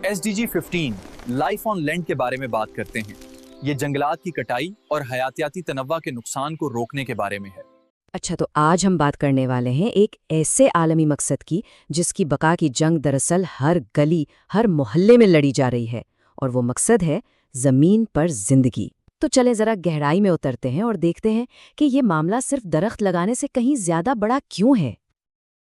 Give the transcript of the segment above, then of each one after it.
SDG-15 life on land के बारे में बात करते हैं। ये जंगलात की कटाई और हयातियाती तनव्वा के नुकसान को रोकने के बारे में है। अच्छा, तो आज हम बात करने वाले हैं एक ऐसे आलमी मकसद की जिसकी बका की जंग दरअसल हर गली, हर मोहल्ले में लड़ी जा रही है, और वो मकसद है ज़मीन पर जिंदगी। तो चलें ज़रा गहराई में उतरते हैं और देखते हैं कि ये मामला सिर्फ दरख्त लगाने से कहीं ज़्यादा बड़ा क्यों है।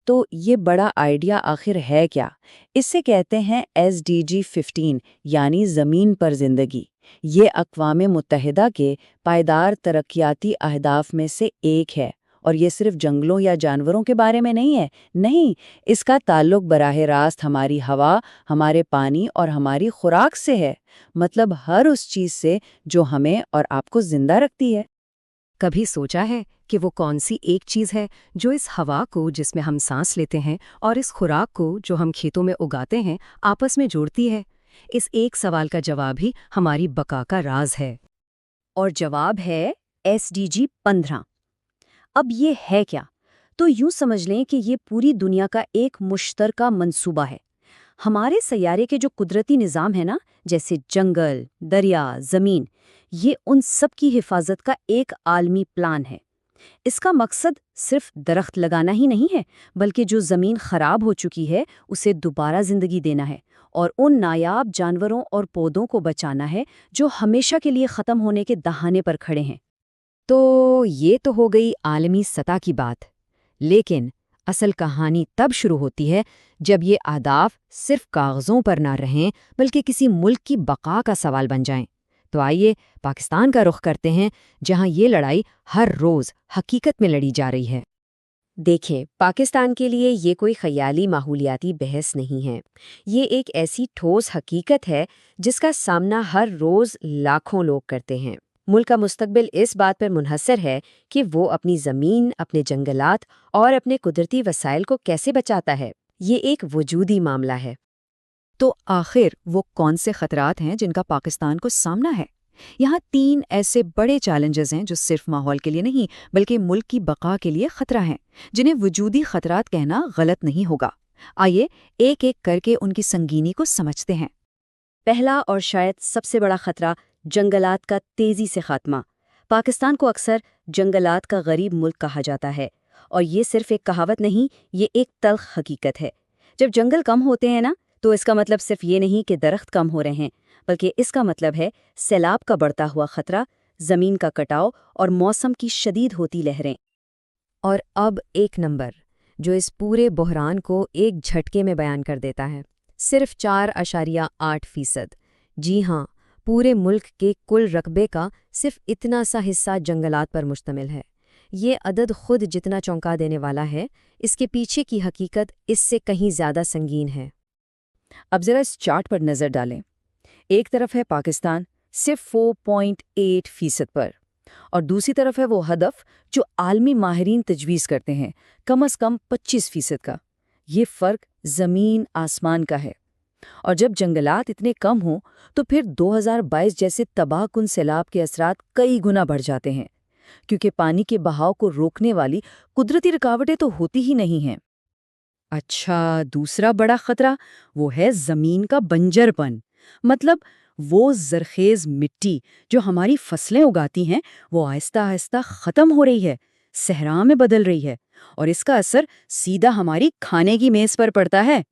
तो ये बड़ा आइडिया आखिर है क्या? इसे कहते हैं SDG-15 यानी ज़मीन पर ज़िंदगी। ये अक़वाम मुत्तहिदा के पायदार तरक्याती अहदाफ में से एक है, और ये सिर्फ जंगलों या जानवरों के बारे में नहीं है। नहीं, इसका ताल्लुक बराह रास्त हमारी हवा, हमारे पानी और हमारी खुराक से है। मतलब हर उस चीज़ से जो हमें और आपको जिंदा रखती है। कभी सोचा है कि वो कौन सी एक चीज़ है जो इस हवा को जिसमें हम सांस लेते हैं और इस खुराक को जो हम खेतों में उगाते हैं आपस में जोड़ती है? इस एक सवाल का जवाब ही हमारी बका का राज है। और जवाब है SDG-15। अब ये है क्या? तो यूं समझ लें कि ये पूरी दुनिया का एक मुश्तरका मंसूबा है। हमारे सैयारे के जो कुदरती निज़ाम है ना, जैसे जंगल, दरिया, ज़मीन, ये उन सब की हिफाजत का एक आलमी प्लान है। इसका मकसद सिर्फ दरख्त लगाना ही नहीं है, बल्कि जो ज़मीन ख़राब हो चुकी है उसे दोबारा ज़िंदगी देना है, और उन नायाब जानवरों और पौधों को बचाना है जो हमेशा के लिए ख़त्म होने के दहाने पर खड़े हैं। तो ये तो हो गई आलमी सतह की बात, लेकिन असल कहानी तब शुरू होती है जब ये अहदाफ सिर्फ कागज़ों पर ना रहें बल्कि किसी मुल्क की बका का सवाल बन जाएं। तो आइए पाकिस्तान का रुख करते हैं, जहां ये लड़ाई हर रोज़ हकीकत में लड़ी जा रही है। देखें, पाकिस्तान के लिए ये कोई ख़याली माहौलियाती बहस नहीं है। ये एक ऐसी ठोस हकीकत है जिसका सामना हर रोज़ लाखों लोग करते हैं। मुल्क का मुस्तकबिल इस बात पर मुनहसर है कि वो अपनी ज़मीन, अपने जंगलात और अपने कुदरती वसाइल को कैसे बचाता है। ये एक वजूदी मामला है। तो आखिर वो कौन से खतरात हैं जिनका पाकिस्तान को सामना है? यहाँ 3 ऐसे बड़े चैलेंजेस हैं जो सिर्फ माहौल के लिए नहीं बल्कि मुल्क की बका के लिए खतरा हैं, जिन्हें वजूदी खतरात कहना गलत नहीं होगा। आइए एक एक करके उनकी संगीनी को समझते हैं। पहला और शायद सबसे बड़ा खतरा जंगलात का तेज़ी से खात्मा। पाकिस्तान को अक्सर जंगलात का गरीब मुल्क कहा जाता है, और ये सिर्फ एक कहावत नहीं, ये एक तल्ख हकीकत है। जब जंगल कम होते हैं ना, तो इसका मतलब सिर्फ ये नहीं कि दरख्त कम हो रहे हैं, बल्कि इसका मतलब है सैलाब का बढ़ता हुआ खतरा, ज़मीन का कटाव और मौसम की शदीद होती लहरें। और अब एक नंबर जो इस पूरे बहरान को एक झटके में बयान कर देता है, सिर्फ 4.8%। जी हाँ, पूरे मुल्क के कुल रकबे का सिर्फ इतना सा हिस्सा जंगलात पर मुश्तमिल है। ये अदद खुद जितना चौंका देने वाला है, इसके पीछे की हकीकत इससे कहीं ज़्यादा संगीन है। अब ज़रा इस चार्ट पर नज़र डालें। एक तरफ है पाकिस्तान सिर्फ 4.8% पर, और दूसरी तरफ है वो हदफ जो आलमी माहिरीन तजवीज़ करते हैं, कम अज़ कम 25% का। ये फ़र्क ज़मीन आसमान का है। और जब जंगलात इतने कम हों तो फिर 2022 जैसे तबाहकुन सैलाब के असरात कई गुना बढ़ जाते हैं, क्योंकि पानी के बहाव को रोकने वाली कुदरती रुकावटें तो होती ही नहीं हैं। अच्छा, दूसरा बड़ा खतरा वो है ज़मीन का बंजरपन। मतलब वो ज़रखेज़ मिट्टी जो हमारी फसलें उगाती हैं, वो आहिस्ता आहिस्ता ख़त्म हो रही है, सहरा में बदल रही है, और इसका असर सीधा हमारी खाने की मेज़ पर पड़ता है।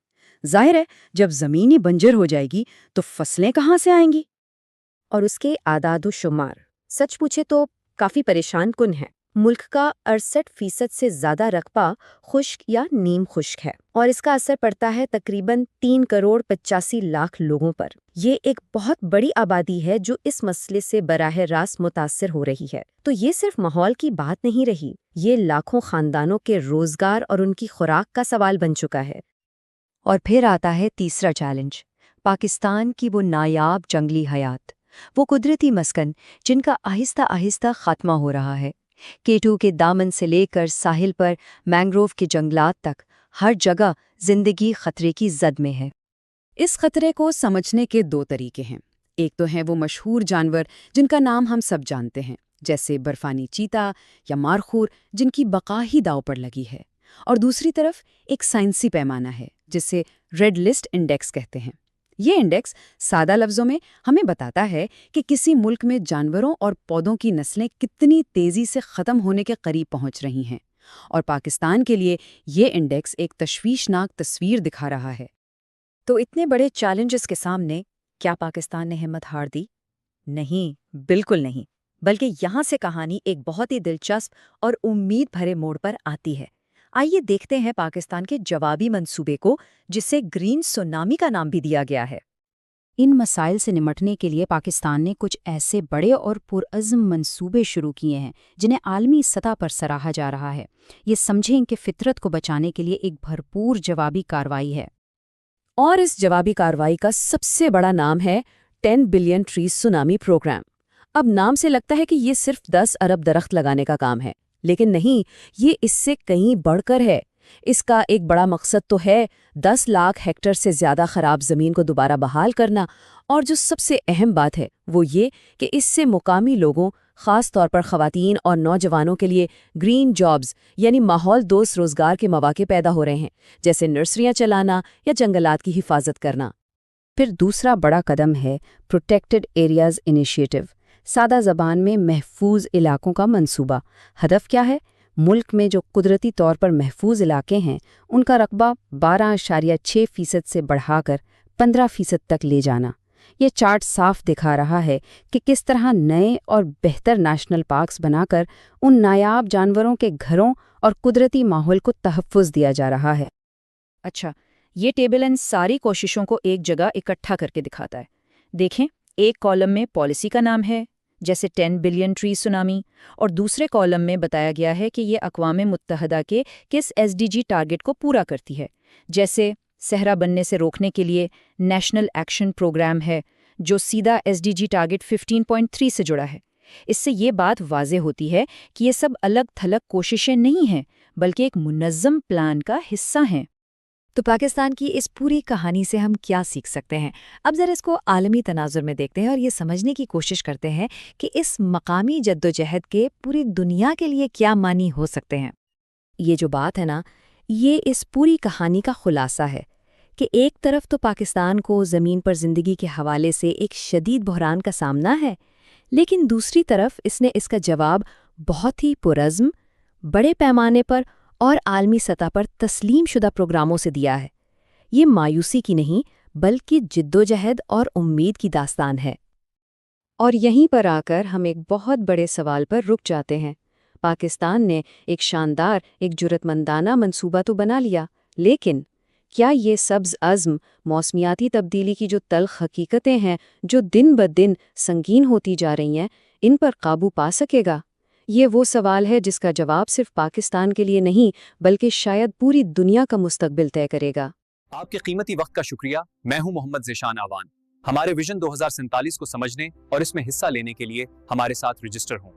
जाहिर है, जब ज़मीन ही बंजर हो जाएगी तो फसलें कहाँ से आएंगी? और उसके आदाद शुमार सच पूछे तो काफ़ी परेशान कुन है। मुल्क का 68% से ज़्यादा रकबा खुश्क या नीम खुश्क है, और इसका असर पड़ता है तकरीबन 3,85,00,000 लोगों पर। ये एक बहुत बड़ी आबादी है जो इस मसले से बराह रास्त मुतासिर हो रही है। तो ये सिर्फ माहौल की बात नहीं रही, ये लाखों ख़ानदानों के रोज़गार और उनकी खुराक का सवाल बन चुका है। और फिर आता है तीसरा चैलेंज, पाकिस्तान की वो नायाब जंगली हयात, वो कुदरती मस्कन जिनका आहिस्ता आहिस्ता खात्मा हो रहा है। केटू के दामन से लेकर साहिल पर मैंग्रोव के जंगलात तक हर जगह जिंदगी खतरे की जद में है। इस खतरे को समझने के 2 तरीके हैं। एक तो हैं वो मशहूर जानवर जिनका नाम हम सब जानते हैं, जैसे बर्फानी चीता या मारखूर, जिनकी बका ही दाव पर लगी है। और दूसरी तरफ एक साइंसी पैमाना है जिसे रेड लिस्ट इंडेक्स कहते हैं। یہ انڈیکس سادہ لفظوں میں ہمیں بتاتا ہے کہ کسی ملک میں جانوروں اور پودوں کی نسلیں کتنی تیزی سے ختم ہونے کے قریب پہنچ رہی ہیں، اور پاکستان کے لیے یہ انڈیکس ایک تشویشناک تصویر دکھا رہا ہے۔ تو اتنے بڑے چیلنجز کے سامنے کیا پاکستان نے ہمت ہار دی؟ نہیں، بالکل نہیں، بلکہ یہاں سے کہانی ایک بہت ہی دلچسپ اور امید بھرے موڑ پر آتی ہے۔ آئیے دیکھتے ہیں پاکستان کے جوابی منصوبے کو، جسے گرین سونامی کا نام بھی دیا گیا ہے۔ ان مسائل سے نمٹنے کے لیے پاکستان نے کچھ ایسے بڑے اور پرعزم منصوبے شروع کیے ہیں جنہیں عالمی سطح پر سراہا جا رہا ہے۔ یہ سمجھیں کہ فطرت کو بچانے کے لیے ایک بھرپور جوابی کارروائی ہے۔ اور اس جوابی کارروائی کا سب سے بڑا نام ہے 10 بلین ٹریز سونامی پروگرام۔ اب نام سے لگتا ہے کہ یہ صرف 10 ارب درخت لگانے کا کام ہے، لیکن نہیں، یہ اس سے کہیں بڑھ کر ہے۔ اس کا ایک بڑا مقصد تو ہے 10 لاکھ ہیکٹر سے زیادہ خراب زمین کو دوبارہ بحال کرنا، اور جو سب سے اہم بات ہے وہ یہ کہ اس سے مقامی لوگوں، خاص طور پر خواتین اور نوجوانوں کے لیے گرین جابز یعنی ماحول دوست روزگار کے مواقع پیدا ہو رہے ہیں، جیسے نرسریاں چلانا یا جنگلات کی حفاظت کرنا۔ پھر دوسرا بڑا قدم ہے پروٹیکٹڈ ایریاز انیشیٹو، سادہ زبان میں محفوظ علاقوں کا منصوبہ۔ ہدف کیا ہے؟ ملک میں جو قدرتی طور پر محفوظ علاقے ہیں ان کا رقبہ 12.6% سے بڑھا کر 15% تک لے جانا۔ یہ چارٹ صاف دکھا رہا ہے کہ کس طرح نئے اور بہتر نیشنل پارکس بنا کر ان نایاب جانوروں کے گھروں اور قدرتی ماحول کو تحفظ دیا جا رہا ہے۔ اچھا، یہ ٹیبل ان ساری کوششوں کو ایک جگہ اکٹھا کر کے دکھاتا ہے۔ دیکھیں، ایک کالم میں پالیسی کا نام ہے، جیسے 10 بلین ٹری سونامی، اور دوسرے کالم میں بتایا گیا ہے کہ یہ اقوام متحدہ کے کس SDG ٹارگٹ کو پورا کرتی ہے، جیسے صحرا بننے سے روکنے کے لیے نیشنل ایکشن پروگرام ہے جو سیدھا SDG ٹارگٹ 15.3 سے جڑا ہے۔ اس سے یہ بات واضح ہوتی ہے کہ یہ سب الگ تھلگ کوششیں نہیں ہیں، بلکہ ایک منظم پلان کا حصہ ہیں۔ تو پاکستان کی اس پوری کہانی سے ہم کیا سیکھ سکتے ہیں؟ اب ذرا اس کو عالمی تناظر میں دیکھتے ہیں اور یہ سمجھنے کی کوشش کرتے ہیں کہ اس مقامی جدوجہد کے پوری دنیا کے لیے کیا معنی ہو سکتے ہیں۔ یہ جو بات ہے نا، یہ اس پوری کہانی کا خلاصہ ہے کہ ایک طرف تو پاکستان کو زمین پر زندگی کے حوالے سے ایک شدید بحران کا سامنا ہے، لیکن دوسری طرف اس نے اس کا جواب بہت ہی پرعزم، بڑے پیمانے پر اور عالمی سطح پر تسلیم شدہ پروگراموں سے دیا ہے۔ یہ مایوسی کی نہیں بلکہ جدوجہد اور امید کی داستان ہے۔ اور یہیں پر آ کر ہم ایک بہت بڑے سوال پر رک جاتے ہیں۔ پاکستان نے ایک شاندار، ایک جرأتمندانہ منصوبہ تو بنا لیا، لیکن کیا یہ سبز عزم موسمیاتی تبدیلی کی جو تلخ حقیقتیں ہیں، جو دن بدن سنگین ہوتی جا رہی ہیں، ان پر قابو پا سکے گا؟ یہ وہ سوال ہے جس کا جواب صرف پاکستان کے لیے نہیں بلکہ شاید پوری دنیا کا مستقبل طے کرے گا۔ آپ کے قیمتی وقت کا شکریہ۔ میں ہوں محمد ذیشان آوان۔ ہمارے ویژن 2047 کو سمجھنے اور اس میں حصہ لینے کے لیے ہمارے ساتھ رجسٹر ہوں۔